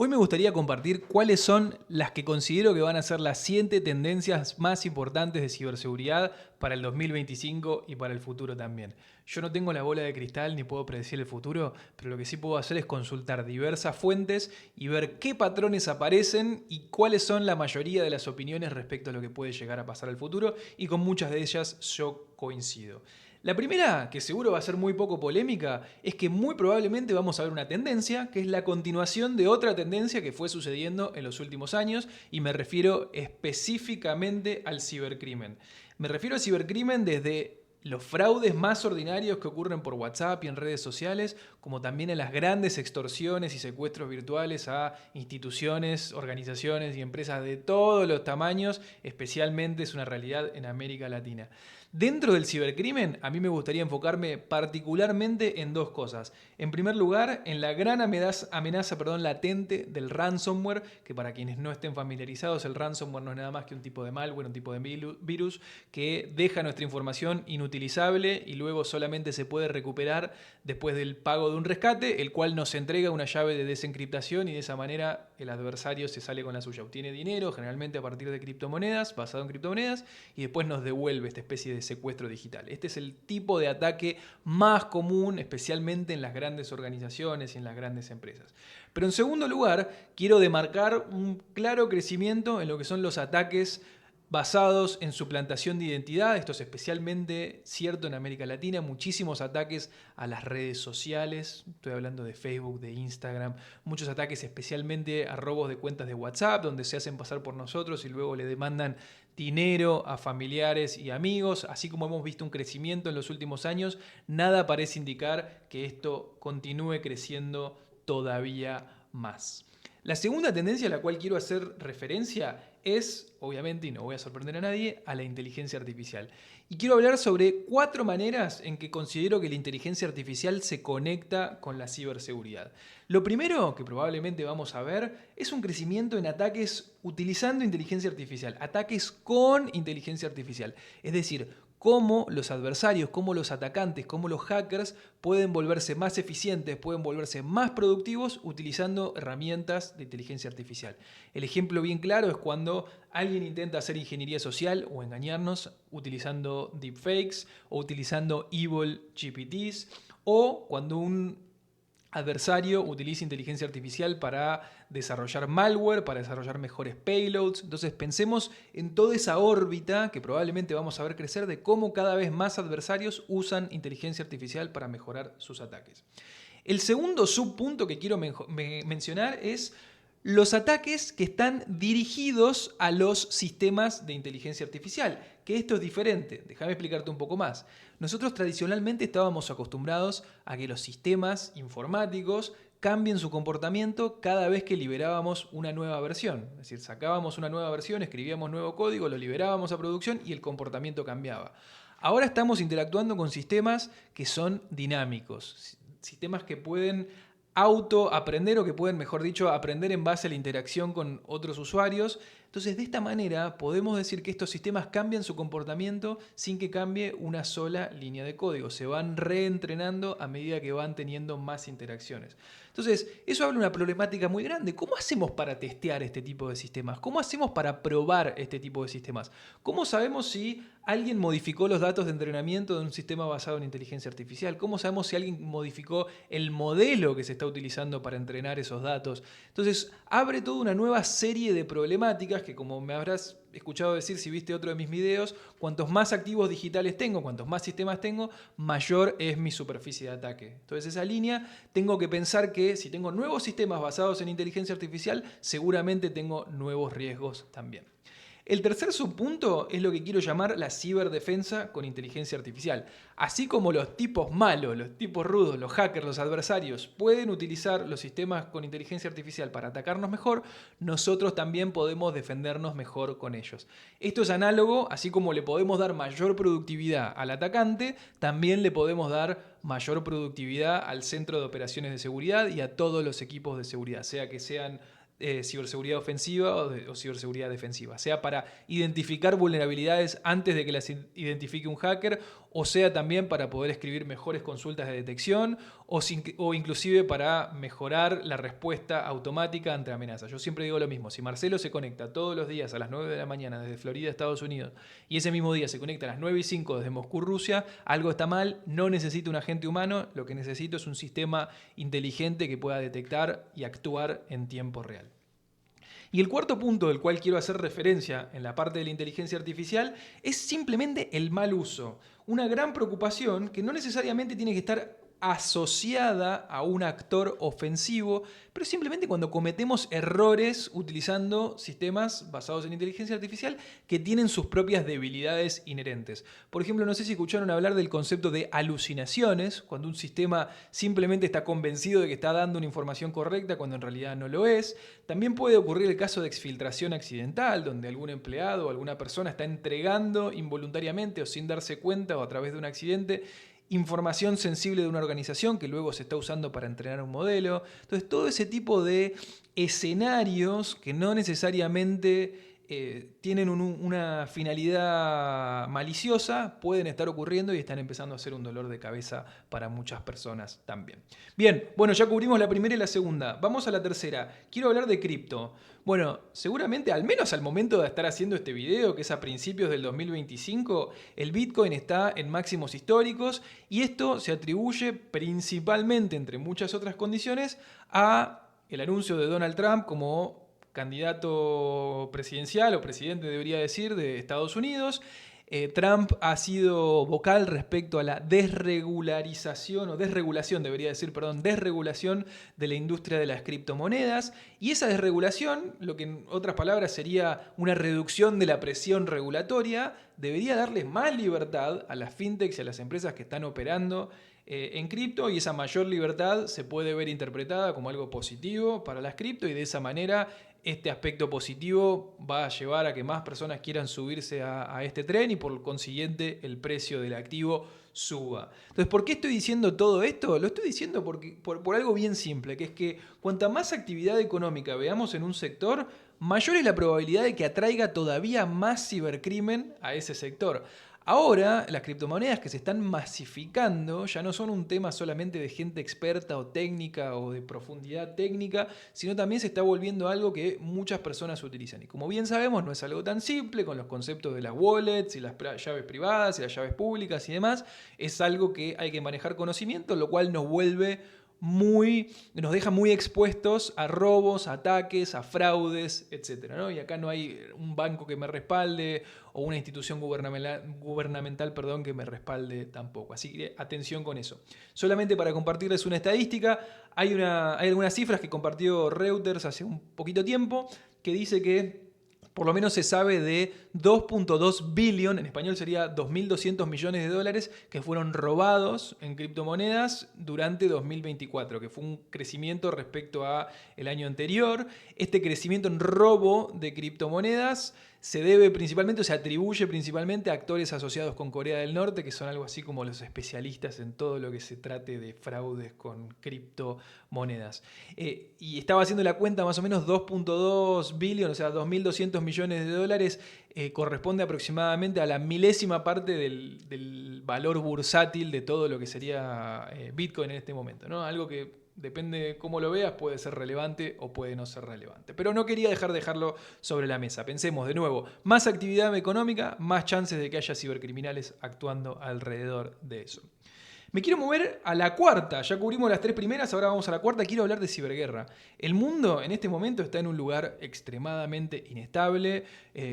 Hoy me gustaría compartir cuáles son las que considero que van a ser las 7 tendencias más importantes de ciberseguridad para el 2025 y para el futuro también. Yo no tengo la bola de cristal ni puedo predecir el futuro, pero lo que sí puedo hacer es consultar diversas fuentes y ver qué patrones aparecen y cuáles son la mayoría de las opiniones respecto a lo que puede llegar a pasar al futuro, y con muchas de ellas yo coincido. La primera, que seguro va a ser muy poco polémica, es que muy probablemente vamos a ver una tendencia que es la continuación de otra tendencia que fue sucediendo en los últimos años, y me refiero específicamente al cibercrimen. Me refiero al cibercrimen desde los fraudes más ordinarios que ocurren por WhatsApp y en redes sociales, como también en las grandes extorsiones y secuestros virtuales a instituciones, organizaciones y empresas de todos los tamaños, especialmente es una realidad en América Latina. Dentro del cibercrimen, a mí me gustaría enfocarme particularmente en dos cosas. En primer lugar, en la gran amenaza latente del ransomware, que para quienes no estén familiarizados, el ransomware no es nada más que un tipo de malware, un tipo de virus que deja nuestra información inutilizable y luego solamente se puede recuperar después del pago de un rescate, el cual nos entrega una llave de desencriptación, y de esa manera el adversario se sale con la suya. Obtiene dinero, generalmente a partir de criptomonedas, basado en criptomonedas, y después nos devuelve esta especie de secuestro digital. Este es el tipo de ataque más común, especialmente en las grandes organizaciones y en las grandes empresas. Pero en segundo lugar, quiero demarcar un claro crecimiento en lo que son los ataques basados en suplantación de identidad. Esto es especialmente cierto en América Latina. Muchísimos ataques a las redes sociales, estoy hablando de Facebook, de Instagram, muchos ataques especialmente a robos de cuentas de WhatsApp, donde se hacen pasar por nosotros y luego le demandan dinero a familiares y amigos. Así como hemos visto un crecimiento en los últimos años, nada parece indicar que esto continúe creciendo todavía más. La segunda tendencia a la cual quiero hacer referencia es, obviamente, y no voy a sorprender a nadie, a la inteligencia artificial. Y quiero hablar sobre 4 maneras en que considero que la inteligencia artificial se conecta con la ciberseguridad. Lo primero que probablemente vamos a ver es un crecimiento en ataques utilizando inteligencia artificial, ataques con inteligencia artificial. Es decir, cómo los adversarios, cómo los atacantes, cómo los hackers pueden volverse más eficientes, pueden volverse más productivos utilizando herramientas de inteligencia artificial. El ejemplo bien claro es cuando alguien intenta hacer ingeniería social o engañarnos utilizando deepfakes o utilizando evil GPTs, o cuando un adversario utiliza inteligencia artificial para desarrollar malware, para desarrollar mejores payloads. Entonces pensemos en toda esa órbita que probablemente vamos a ver crecer de cómo cada vez más adversarios usan inteligencia artificial para mejorar sus ataques. El segundo subpunto que quiero mencionar es los ataques que están dirigidos a los sistemas de inteligencia artificial, que esto es diferente. Déjame explicarte un poco más. Nosotros tradicionalmente estábamos acostumbrados a que los sistemas informáticos cambien su comportamiento cada vez que liberábamos una nueva versión. Es decir, sacábamos una nueva versión, escribíamos nuevo código, lo liberábamos a producción y el comportamiento cambiaba. Ahora estamos interactuando con sistemas que son dinámicos, sistemas que pueden autoaprender, o que pueden, mejor dicho, aprender en base a la interacción con otros usuarios. Entonces, de esta manera podemos decir que estos sistemas cambian su comportamiento sin que cambie una sola línea de código. Se van reentrenando a medida que van teniendo más interacciones. Entonces, eso habla de una problemática muy grande. ¿Cómo hacemos para testear este tipo de sistemas? ¿Cómo hacemos para probar este tipo de sistemas? ¿Cómo sabemos si alguien modificó los datos de entrenamiento de un sistema basado en inteligencia artificial? ¿Cómo sabemos si alguien modificó el modelo que se está utilizando para entrenar esos datos? Entonces, abre toda una nueva serie de problemáticas que, como me habrás escuchado decir si viste otro de mis videos, cuantos más activos digitales tengo, cuantos más sistemas tengo, mayor es mi superficie de ataque. Entonces, esa línea, tengo que pensar que si tengo nuevos sistemas basados en inteligencia artificial, seguramente tengo nuevos riesgos también. El tercer subpunto es lo que quiero llamar la ciberdefensa con inteligencia artificial. Así como los tipos malos, los tipos rudos, los hackers, los adversarios pueden utilizar los sistemas con inteligencia artificial para atacarnos mejor, nosotros también podemos defendernos mejor con ellos. Esto es análogo, así como le podemos dar mayor productividad al atacante, también le podemos dar mayor productividad al centro de operaciones de seguridad y a todos los equipos de seguridad, sea que sean ciberseguridad ofensiva o ciberseguridad defensiva, sea para identificar vulnerabilidades antes de que las identifique un hacker, o sea también para poder escribir mejores consultas de detección o inclusive para mejorar la respuesta automática ante amenazas. Yo siempre digo lo mismo, si Marcelo se conecta todos los días a las 9 de la mañana desde Florida, Estados Unidos, y ese mismo día se conecta a las 9:05 desde Moscú, Rusia, algo está mal, no necesito un agente humano, lo que necesito es un sistema inteligente que pueda detectar y actuar en tiempo real. Y el cuarto punto del cual quiero hacer referencia en la parte de la inteligencia artificial es simplemente el mal uso. Una gran preocupación que no necesariamente tiene que estar asociada a un actor ofensivo, pero simplemente cuando cometemos errores utilizando sistemas basados en inteligencia artificial que tienen sus propias debilidades inherentes. Por ejemplo, no sé si escucharon hablar del concepto de alucinaciones, cuando un sistema simplemente está convencido de que está dando una información correcta cuando en realidad no lo es. También puede ocurrir el caso de exfiltración accidental, donde algún empleado o alguna persona está entregando involuntariamente o sin darse cuenta o a través de un accidente información sensible de una organización que luego se está usando para entrenar un modelo. Entonces, todo ese tipo de escenarios que no necesariamente tienen una finalidad maliciosa, pueden estar ocurriendo y están empezando a ser un dolor de cabeza para muchas personas también. Bien, bueno, ya cubrimos la primera y la segunda. Vamos a la tercera. Quiero hablar de cripto. Bueno, seguramente, al menos al momento de estar haciendo este video, que es a principios del 2025, el Bitcoin está en máximos históricos y esto se atribuye principalmente, entre muchas otras condiciones, a el anuncio de Donald Trump como candidato presidencial o presidente, debería decir, de Estados Unidos. Trump ha sido vocal respecto a la desregulación de la industria de las criptomonedas. Y esa desregulación, lo que en otras palabras sería una reducción de la presión regulatoria, debería darle más libertad a las fintechs y a las empresas que están operando en cripto, y esa mayor libertad se puede ver interpretada como algo positivo para las cripto, y de esa manera este aspecto positivo va a llevar a que más personas quieran subirse a este tren y por consiguiente el precio del activo suba. Entonces, ¿por qué estoy diciendo todo esto? Lo estoy diciendo por algo bien simple, que es que cuanta más actividad económica veamos en un sector, mayor es la probabilidad de que atraiga todavía más cibercrimen a ese sector. Ahora, las criptomonedas que se están masificando ya no son un tema solamente de gente experta o técnica o de profundidad técnica, sino también se está volviendo algo que muchas personas utilizan. Y como bien sabemos, no es algo tan simple con los conceptos de las wallets y las llaves privadas y las llaves públicas y demás. Es algo que hay que manejar conocimiento, lo cual nos deja muy expuestos a robos, a ataques, a fraudes, etc., ¿no? Y acá no hay un banco que me respalde o una institución gubernamental, que me respalde tampoco. Así que atención con eso. Solamente para compartirles una estadística, hay algunas cifras que compartió Reuters hace un poquito tiempo que dice que por lo menos se sabe de 2.2 billion, en español sería 2.200 millones de dólares, que fueron robados en criptomonedas durante 2024, que fue un crecimiento respecto a el año anterior. Este crecimiento en robo de criptomonedas se debe principalmente, o se atribuye principalmente a actores asociados con Corea del Norte, que son algo así como los especialistas en todo lo que se trate de fraudes con criptomonedas. Y estaba haciendo la cuenta, más o menos 2.2 billion, o sea, 2.200 millones de dólares, corresponde aproximadamente a la milésima parte del valor bursátil de todo lo que sería Bitcoin en este momento, ¿no? Algo que depende de cómo lo veas, puede ser relevante o puede no ser relevante. Pero no quería dejarlo sobre la mesa. Pensemos de nuevo, más actividad económica, más chances de que haya cibercriminales actuando alrededor de eso. Me quiero mover a la cuarta. Ya cubrimos las tres primeras, ahora vamos a la cuarta. Quiero hablar de ciberguerra. El mundo en este momento está en un lugar extremadamente inestable,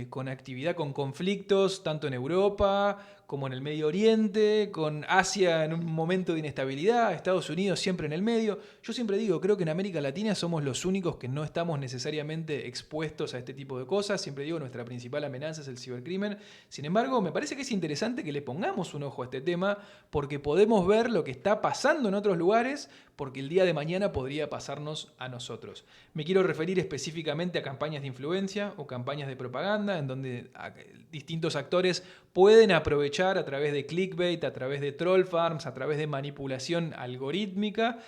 con actividad, con conflictos, tanto en Europa como en el Medio Oriente, con Asia en un momento de inestabilidad, Estados Unidos siempre en el medio. Yo siempre digo, creo que en América Latina somos los únicos que no estamos necesariamente expuestos a este tipo de cosas. Siempre digo, nuestra principal amenaza es el cibercrimen. Sin embargo, me parece que es interesante que le pongamos un ojo a este tema, porque podemos ver lo que está pasando en otros lugares, porque el día de mañana podría pasarnos a nosotros. Me quiero referir específicamente a campañas de influencia o campañas de propaganda, en donde distintos actores pueden aprovechar a través de clickbait, a través de troll farms, a través de manipulación algorítmica,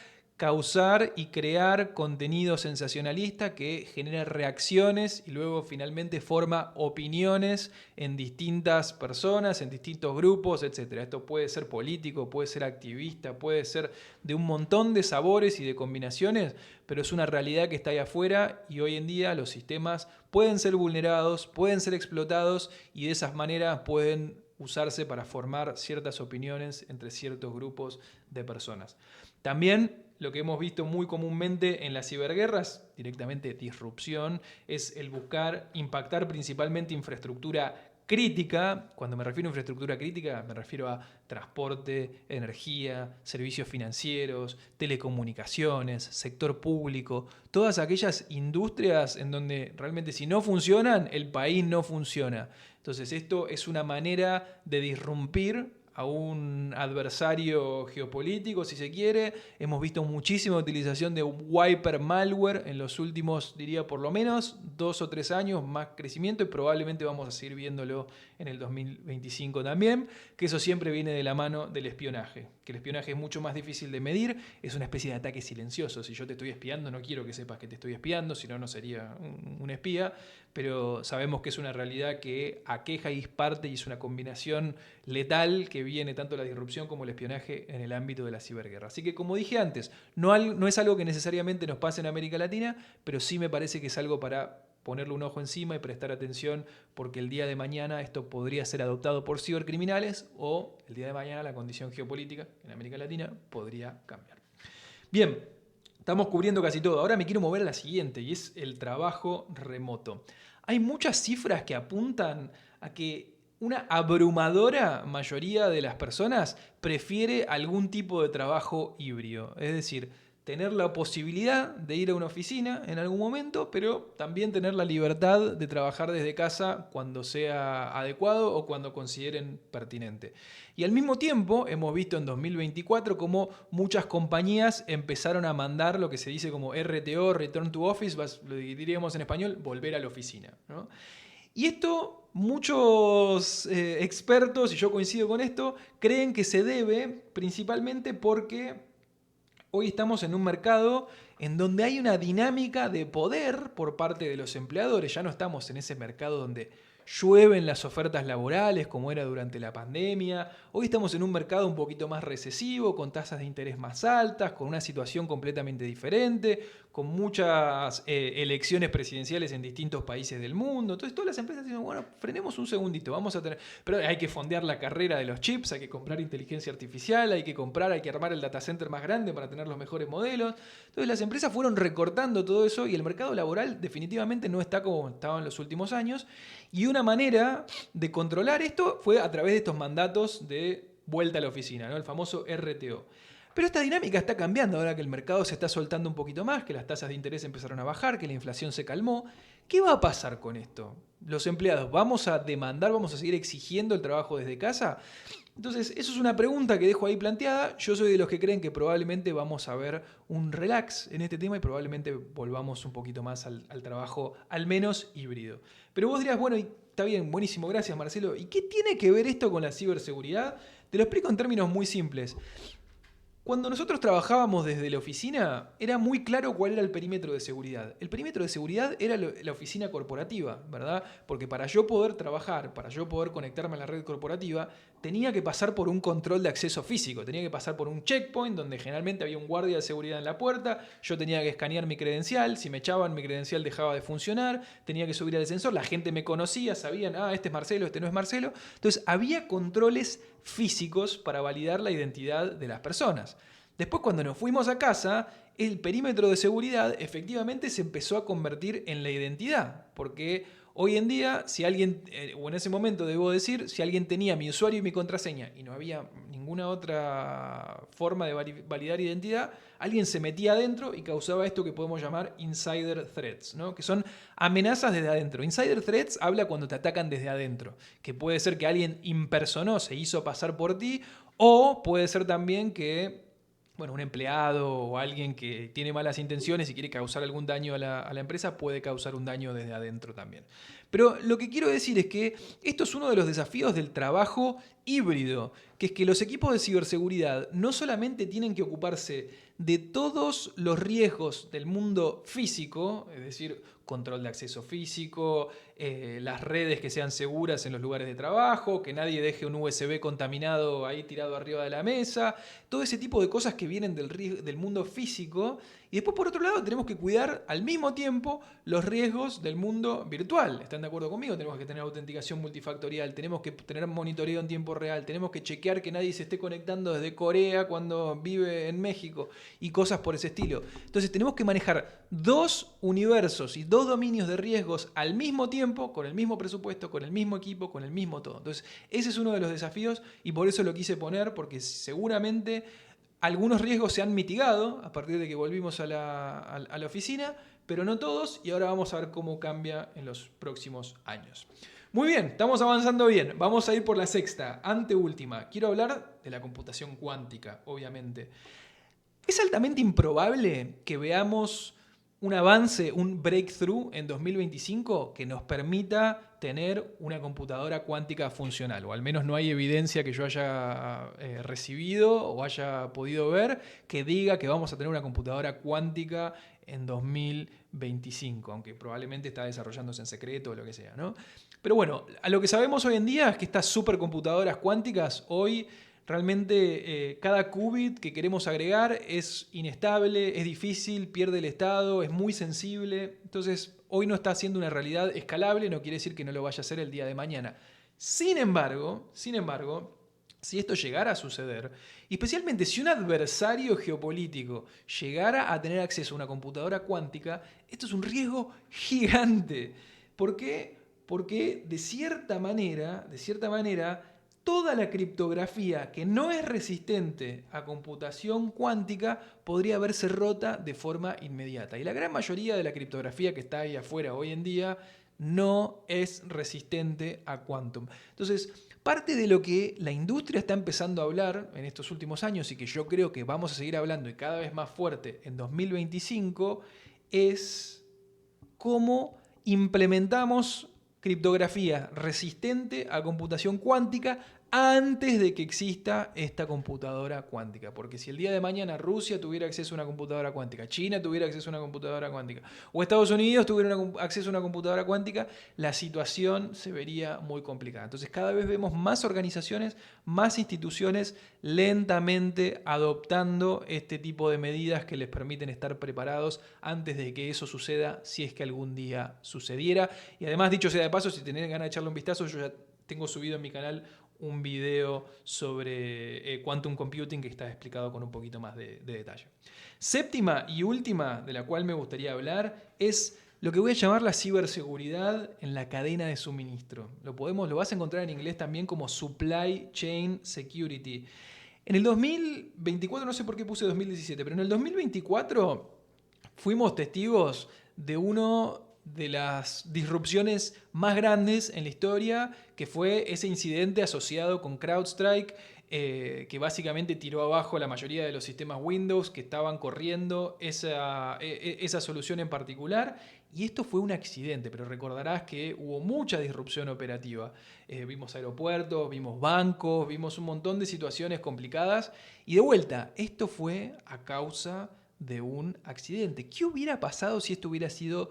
causar y crear contenido sensacionalista que genera reacciones y luego finalmente forma opiniones en distintas personas, en distintos grupos, etc. Esto puede ser político, puede ser activista, puede ser de un montón de sabores y de combinaciones, pero es una realidad que está ahí afuera y hoy en día los sistemas pueden ser vulnerados, pueden ser explotados y de esas maneras pueden usarse para formar ciertas opiniones entre ciertos grupos de personas. También lo que hemos visto muy comúnmente en las ciberguerras, directamente disrupción, es el buscar impactar principalmente infraestructura crítica. Cuando me refiero a infraestructura crítica, me refiero a transporte, energía, servicios financieros, telecomunicaciones, sector público, todas aquellas industrias en donde realmente si no funcionan, el país no funciona. Entonces esto es una manera de disrumpir a un adversario geopolítico, si se quiere. Hemos visto muchísima utilización de wiper malware en los últimos, diría por lo menos, 2 o 3 años, más crecimiento y probablemente vamos a seguir viéndolo en el 2025 también, que eso siempre viene de la mano del espionaje, que el espionaje es mucho más difícil de medir, es una especie de ataque silencioso. Si yo te estoy espiando, no quiero que sepas que te estoy espiando, si no, no sería un espía, pero sabemos que es una realidad que aqueja y parte y es una combinación letal que viene tanto la disrupción como el espionaje en el ámbito de la ciberguerra. Así que como dije antes, no es algo que necesariamente nos pase en América Latina, pero sí me parece que es algo para ponerle un ojo encima y prestar atención porque el día de mañana esto podría ser adoptado por cibercriminales o el día de mañana la condición geopolítica en América Latina podría cambiar. Bien, estamos cubriendo casi todo. Ahora me quiero mover a la siguiente y es el trabajo remoto. Hay muchas cifras que apuntan a que una abrumadora mayoría de las personas prefiere algún tipo de trabajo híbrido. Es decir, tener la posibilidad de ir a una oficina en algún momento, pero también tener la libertad de trabajar desde casa cuando sea adecuado o cuando consideren pertinente. Y al mismo tiempo hemos visto en 2024 cómo muchas compañías empezaron a mandar lo que se dice como RTO, Return to Office, lo diríamos en español, volver a la oficina, ¿no? Y esto muchos expertos, y yo coincido con esto, creen que se debe principalmente porque hoy estamos en un mercado en donde hay una dinámica de poder por parte de los empleadores. Ya no estamos en ese mercado donde llueven las ofertas laborales como era durante la pandemia. Hoy estamos en un mercado un poquito más recesivo, con tasas de interés más altas, con una situación completamente diferente, con muchas elecciones presidenciales en distintos países del mundo. Entonces todas las empresas dicen, bueno, frenemos un segundito, vamos a tener... Pero hay que fondear la carrera de los chips, hay que comprar inteligencia artificial, hay que armar el data center más grande para tener los mejores modelos. Entonces las empresas fueron recortando todo eso y el mercado laboral definitivamente no está como estaba en los últimos años. Y una manera de controlar esto fue a través de estos mandatos de vuelta a la oficina, ¿no? El famoso RTO. Pero esta dinámica está cambiando ahora que el mercado se está soltando un poquito más, que las tasas de interés empezaron a bajar, que la inflación se calmó. ¿Qué va a pasar con esto? ¿Los empleados vamos a demandar, vamos a seguir exigiendo el trabajo desde casa? Entonces, eso es una pregunta que dejo ahí planteada. Yo soy de los que creen que probablemente vamos a ver un relax en este tema y probablemente volvamos un poquito más al trabajo, al menos híbrido. Pero vos dirás, bueno, está bien, buenísimo, gracias Marcelo. ¿Y qué tiene que ver esto con la ciberseguridad? Te lo explico en términos muy simples. Cuando nosotros trabajábamos desde la oficina, era muy claro cuál era el perímetro de seguridad. El perímetro de seguridad era la oficina corporativa, ¿verdad? Porque para yo poder trabajar, para yo poder conectarme a la red corporativa, tenía que pasar por un control de acceso físico, tenía que pasar por un checkpoint donde generalmente había un guardia de seguridad en la puerta, yo tenía que escanear mi credencial, si me echaban mi credencial dejaba de funcionar, tenía que subir al ascensor, la gente me conocía, sabían, este es Marcelo, este no es Marcelo. Entonces había controles físicos para validar la identidad de las personas. Después, cuando nos fuimos a casa, el perímetro de seguridad efectivamente se empezó a convertir en la identidad, porque hoy en día, si alguien, o en ese momento debo decir, si alguien tenía mi usuario y mi contraseña y no había ninguna otra forma de validar identidad, alguien se metía adentro y causaba esto que podemos llamar insider threats, ¿no? Que son amenazas desde adentro. Insider threats habla cuando te atacan desde adentro, que puede ser que alguien impersonó, se hizo pasar por ti, o puede ser también que un empleado o alguien que tiene malas intenciones y quiere causar algún daño a la empresa puede causar un daño desde adentro también. Pero lo que quiero decir es que esto es uno de los desafíos del trabajo híbrido, que es que los equipos de ciberseguridad no solamente tienen que ocuparse de todos los riesgos del mundo físico, es decir, control de acceso físico, las redes que sean seguras en los lugares de trabajo, que nadie deje un USB contaminado ahí tirado arriba de la mesa, todo ese tipo de cosas que vienen del mundo físico. Y después, por otro lado, tenemos que cuidar al mismo tiempo los riesgos del mundo virtual. ¿Están de acuerdo conmigo? Tenemos que tener autenticación multifactorial, tenemos que tener monitoreo en tiempo real, tenemos que chequear que nadie se esté conectando desde Corea cuando vive en México y cosas por ese estilo. Entonces tenemos que manejar dos universos y dos dominios de riesgos al mismo tiempo, con el mismo presupuesto, con el mismo equipo, con el mismo todo. Entonces ese es uno de los desafíos y por eso lo quise poner, porque seguramente algunos riesgos se han mitigado a partir de que volvimos a la oficina, pero no todos, y ahora vamos a ver cómo cambia en los próximos años. Muy bien, estamos avanzando bien. Vamos a ir por la sexta, anteúltima. Quiero hablar de la computación cuántica, obviamente. Es altamente improbable que veamos un avance, un breakthrough en 2025 que nos permita tener una computadora cuántica funcional, o al menos no hay evidencia que yo haya recibido o haya podido ver que diga que vamos a tener una computadora cuántica en 2025, aunque probablemente está desarrollándose en secreto o lo que sea, ¿no? Pero bueno, a lo que sabemos hoy en día es que estas supercomputadoras cuánticas hoy realmente cada qubit que queremos agregar es inestable, es difícil, pierde el estado, es muy sensible. Entonces, hoy no está siendo una realidad escalable, no quiere decir que no lo vaya a ser el día de mañana. Sin embargo, si esto llegara a suceder, y especialmente si un adversario geopolítico llegara a tener acceso a una computadora cuántica, esto es un riesgo gigante. ¿Por qué? Porque de cierta manera, toda la criptografía que no es resistente a computación cuántica podría verse rota de forma inmediata. Y la gran mayoría de la criptografía que está ahí afuera hoy en día no es resistente a quantum. Entonces, parte de lo que la industria está empezando a hablar en estos últimos años y que yo creo que vamos a seguir hablando y cada vez más fuerte en 2025 es cómo implementamos criptografía resistente a computación cuántica antes de que exista esta computadora cuántica. Porque si el día de mañana Rusia tuviera acceso a una computadora cuántica, China tuviera acceso a una computadora cuántica, o Estados Unidos tuviera acceso a una computadora cuántica, la situación se vería muy complicada. Entonces cada vez vemos más organizaciones, más instituciones lentamente adoptando este tipo de medidas que les permiten estar preparados antes de que eso suceda, si es que algún día sucediera. Y además, dicho sea de paso, si tienen ganas de echarle un vistazo, yo ya tengo subido en mi canal un video sobre quantum computing que está explicado con un poquito más de detalle. Séptima y última de la cual me gustaría hablar es lo que voy a llamar la ciberseguridad en la cadena de suministro. Lo vas a encontrar en inglés también como Supply Chain Security. En el 2024, no sé por qué puse 2017, pero en el 2024 fuimos testigos de uno de las disrupciones más grandes en la historia, que fue ese incidente asociado con CrowdStrike, que básicamente tiró abajo la mayoría de los sistemas Windows que estaban corriendo esa solución en particular. Y esto fue un accidente, pero recordarás que hubo mucha disrupción operativa. Vimos aeropuertos, vimos bancos, vimos un montón de situaciones complicadas. Y de vuelta, esto fue a causa de un accidente. ¿Qué hubiera pasado si esto hubiera sido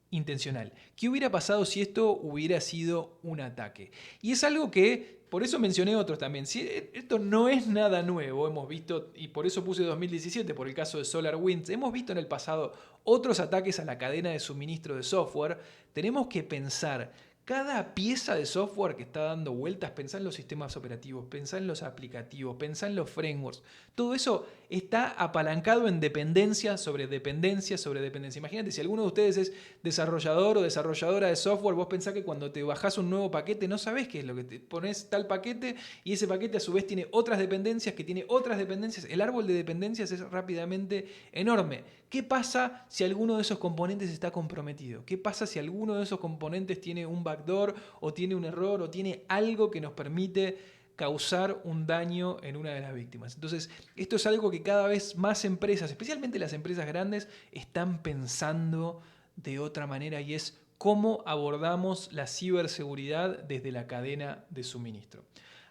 intencional? ¿Qué hubiera pasado si esto hubiera sido un ataque? Y es algo que, por eso mencioné otros también. Si esto no es nada nuevo, hemos visto, y por eso puse 2017, por el caso de SolarWinds, hemos visto en el pasado otros ataques a la cadena de suministro de software. Tenemos que pensar cada pieza de software que está dando vueltas, pensá en los sistemas operativos, pensá en los aplicativos, pensá en los frameworks. Todo eso está apalancado en dependencia sobre dependencia sobre dependencia. Imagínate, si alguno de ustedes es desarrollador o desarrolladora de software, vos pensás que cuando te bajás un nuevo paquete no sabés qué es lo que te pones tal paquete y ese paquete a su vez tiene otras dependencias que tiene otras dependencias. El árbol de dependencias es rápidamente enorme. ¿Qué pasa si alguno de esos componentes está comprometido? ¿Qué pasa si alguno de esos componentes tiene un backdoor o tiene un error o tiene algo que nos permite causar un daño en una de las víctimas? Entonces, esto es algo que cada vez más empresas, especialmente las empresas grandes, están pensando de otra manera y es cómo abordamos la ciberseguridad desde la cadena de suministro.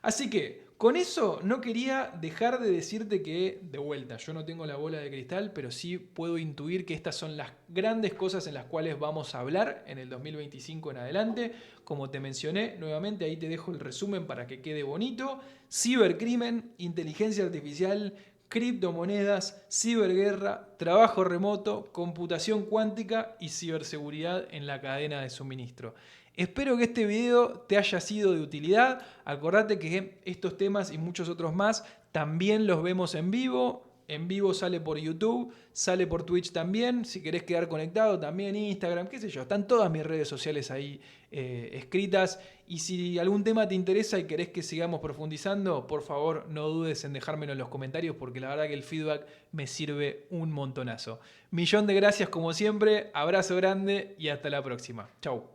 Así que con eso no quería dejar de decirte que, de vuelta, yo no tengo la bola de cristal, pero sí puedo intuir que estas son las grandes cosas en las cuales vamos a hablar en el 2025 en adelante. Como te mencioné, nuevamente ahí te dejo el resumen para que quede bonito. Cibercrimen, inteligencia artificial, criptomonedas, ciberguerra, trabajo remoto, computación cuántica y ciberseguridad en la cadena de suministro. Espero que este video te haya sido de utilidad. Acordate que estos temas y muchos otros más también los vemos en vivo. En vivo sale por YouTube, sale por Twitch también. Si querés quedar conectado, también Instagram, qué sé yo. Están todas mis redes sociales ahí escritas. Y si algún tema te interesa y querés que sigamos profundizando, por favor no dudes en dejármelo en los comentarios porque la verdad que el feedback me sirve un montonazo. Millón de gracias como siempre, abrazo grande y hasta la próxima. Chau.